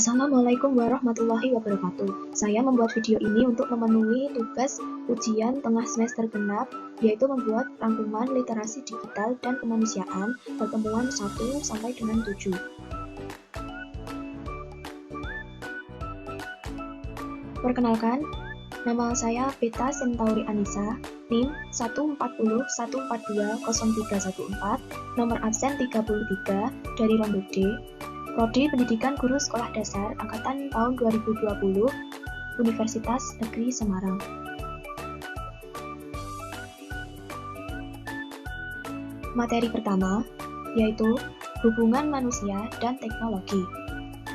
Assalamualaikum warahmatullahi wabarakatuh. Saya membuat video ini untuk memenuhi tugas ujian tengah semester genap, yaitu membuat rangkuman literasi digital dan kemanusiaan pertemuan 1 sampai dengan 7. Perkenalkan, nama saya Beta Centauri Anissa, NIM 14014200314, nomor absen 33 dari Rombok D, Prodi Pendidikan Guru Sekolah Dasar Angkatan tahun 2020, Universitas Negeri Semarang. Materi pertama, yaitu hubungan manusia dan teknologi.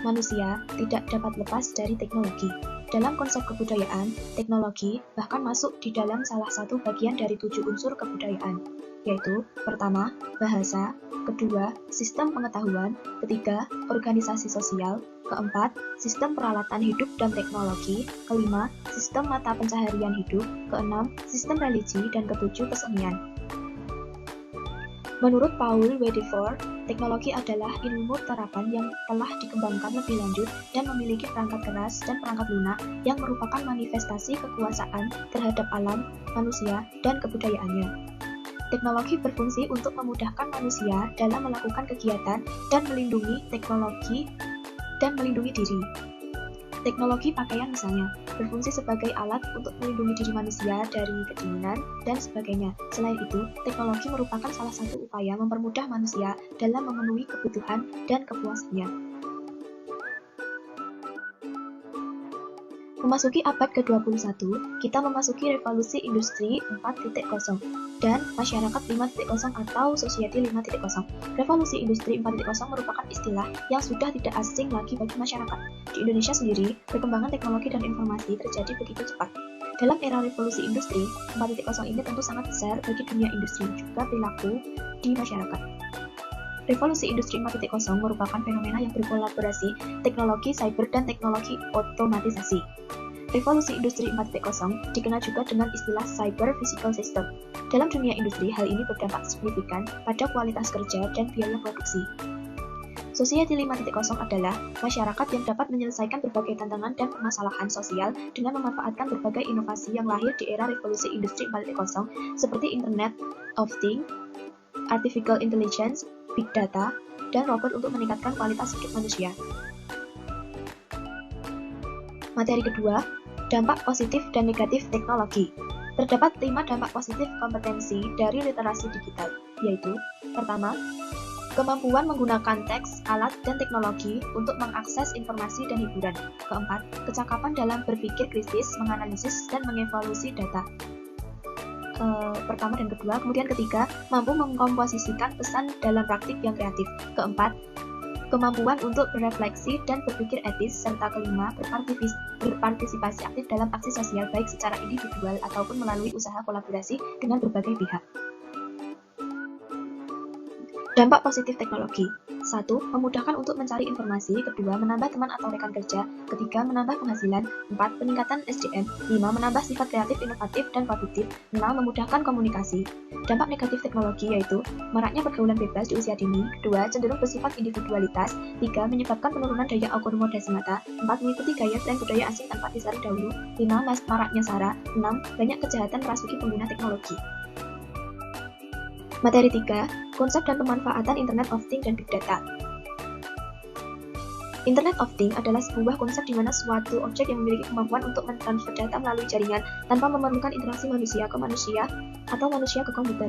Manusia tidak dapat lepas dari teknologi. Dalam konsep kebudayaan, teknologi bahkan masuk di dalam salah satu bagian dari 7 unsur kebudayaan, yaitu pertama, bahasa, kedua, sistem pengetahuan, ketiga, organisasi sosial, keempat, sistem peralatan hidup dan teknologi, kelima, sistem mata pencaharian hidup, keenam, sistem religi, dan ketujuh, kesenian. Menurut Paul Wedeford, teknologi adalah ilmu terapan yang telah dikembangkan lebih lanjut dan memiliki perangkat keras dan perangkat lunak yang merupakan manifestasi kekuasaan terhadap alam, manusia, dan kebudayaannya. Teknologi berfungsi untuk memudahkan manusia dalam melakukan kegiatan dan melindungi diri. Teknologi pakaian misalnya, berfungsi sebagai alat untuk melindungi diri manusia dari kedinginan dan sebagainya. Selain itu, teknologi merupakan salah satu upaya mempermudah manusia dalam memenuhi kebutuhan dan kepuasannya. Memasuki abad ke-21, kita memasuki revolusi industri 4.0 dan masyarakat 5.0 atau society 5.0. Revolusi industri 4.0 merupakan istilah yang sudah tidak asing lagi bagi masyarakat. Di Indonesia sendiri, perkembangan teknologi dan informasi terjadi begitu cepat. Dalam era revolusi industri 4.0 ini tentu sangat besar bagi dunia industri juga perilaku di masyarakat. Revolusi industri 4.0 merupakan fenomena yang berkolaborasi teknologi cyber dan teknologi otomatisasi. Revolusi industri 4.0 dikenal juga dengan istilah cyber physical system. Dalam dunia industri, hal ini berdampak signifikan pada kualitas kerja dan biaya produksi. Society 5.0 adalah masyarakat yang dapat menyelesaikan berbagai tantangan dan permasalahan sosial dengan memanfaatkan berbagai inovasi yang lahir di era revolusi industri 4.0 seperti Internet of Things, Artificial Intelligence, Big Data, dan robot untuk meningkatkan kualitas hidup manusia. Materi kedua, dampak positif dan negatif teknologi. Terdapat 5 dampak positif kompetensi dari literasi digital, yaitu pertama, kemampuan menggunakan teks, alat, dan teknologi untuk mengakses informasi dan hiburan. Keempat, kecakapan dalam berpikir kritis, menganalisis, dan mengevaluasi data. Pertama dan kedua, kemudian ketiga, mampu mengkomposisikan pesan dalam praktik yang kreatif. Keempat, kemampuan untuk berefleksi dan berpikir etis, serta kelima, berpartisipasi aktif dalam aksi sosial baik secara individual ataupun melalui usaha kolaborasi dengan berbagai pihak. Dampak positif teknologi. 1. Memudahkan untuk mencari informasi. Kedua, menambah teman atau rekan kerja. Ketiga, menambah penghasilan. 4. Peningkatan SDM. 5. Menambah sifat kreatif, inovatif, dan produktif. 6. Memudahkan komunikasi. Dampak negatif teknologi yaitu maraknya pergaulan bebas di usia dini. 2. Cenderung bersifat individualitas. 3. Menyebabkan penurunan daya akomodasi mata. 4. Mengikuti gaya tren budaya asing tanpa disaring dahulu. 5. Maraknya SARA. 6. Banyak kejahatan merasuki pengguna teknologi. Materi 3. Konsep dan pemanfaatan Internet of Things dan Big Data. Internet of Things adalah sebuah konsep di mana suatu objek yang memiliki kemampuan untuk mentransfer data melalui jaringan tanpa memerlukan interaksi manusia ke manusia atau manusia ke komputer.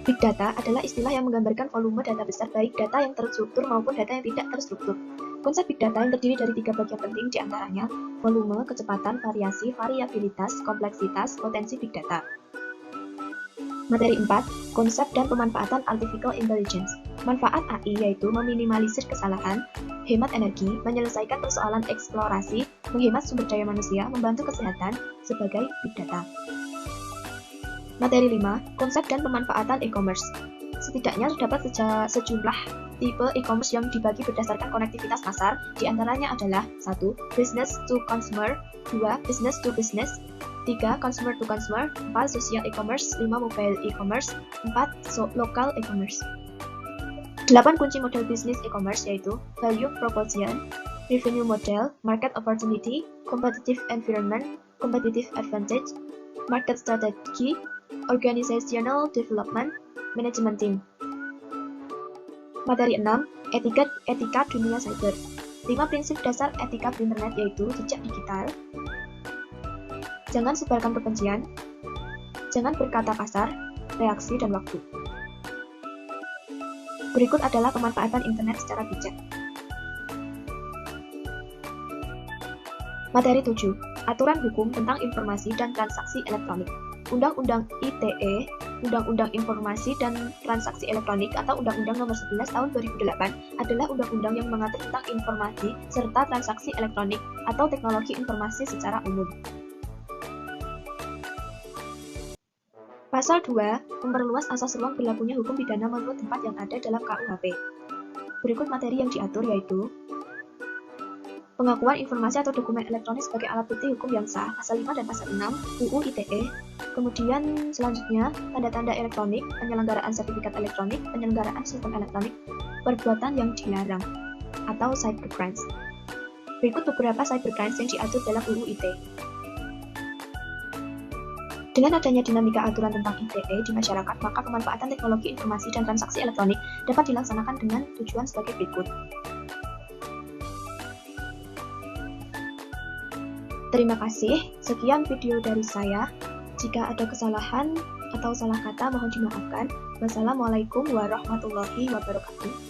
Big Data adalah istilah yang menggambarkan volume data besar, baik data yang terstruktur maupun data yang tidak terstruktur. Konsep Big Data yang terdiri dari 3 bagian penting diantaranya volume, kecepatan, variasi, variabilitas, kompleksitas, potensi Big Data. Materi 4. Konsep dan pemanfaatan Artificial Intelligence. Manfaat AI yaitu meminimalisir kesalahan, hemat energi, menyelesaikan persoalan eksplorasi, menghemat sumber daya manusia, membantu kesehatan sebagai Big Data. Materi 5. Konsep dan pemanfaatan e-commerce. Setidaknya terdapat sejumlah tipe e-commerce yang dibagi berdasarkan konektivitas pasar, diantaranya adalah 1. Business to consumer, 2. Business to business, 3. Consumer to consumer, 4. Social e-commerce, 5. Mobile e-commerce, 4. Local e-commerce. 8 kunci model bisnis e-commerce yaitu value proposition, revenue model, market opportunity, competitive environment, competitive advantage, market strategy, organizational development, management team. Materi 6, etika dunia cyber. 5 prinsip dasar etika berinternet yaitu jejak digital, jangan sebarkan kebencian, jangan berkata kasar, reaksi, dan waktu. Berikut adalah pemanfaatan internet secara bijak. Materi 7. Aturan hukum tentang informasi dan transaksi elektronik. Undang-Undang ITE, Undang-Undang Informasi dan Transaksi Elektronik atau Undang-Undang Nomor 11 Tahun 2008 adalah undang-undang yang mengatur tentang informasi serta transaksi elektronik atau teknologi informasi secara umum. Pasal 2 memperluas asas ruang berlakunya hukum pidana menurut tempat yang ada dalam KUHP. Berikut materi yang diatur yaitu pengakuan informasi atau dokumen elektronik sebagai alat bukti hukum yang sah, pasal 5 dan pasal 6 UU ITE. Kemudian selanjutnya tanda-tanda elektronik, penyelenggaraan sertifikat elektronik, penyelenggaraan sistem elektronik, perbuatan yang dilarang atau cybercrimes. Berikut beberapa cybercrimes yang diatur dalam UU ITE. Dengan adanya dinamika aturan tentang ITE di masyarakat, maka pemanfaatan teknologi informasi dan transaksi elektronik dapat dilaksanakan dengan tujuan sebagai berikut. Terima kasih, sekian video dari saya. Jika ada kesalahan atau salah kata mohon dimaafkan. Wassalamualaikum warahmatullahi wabarakatuh.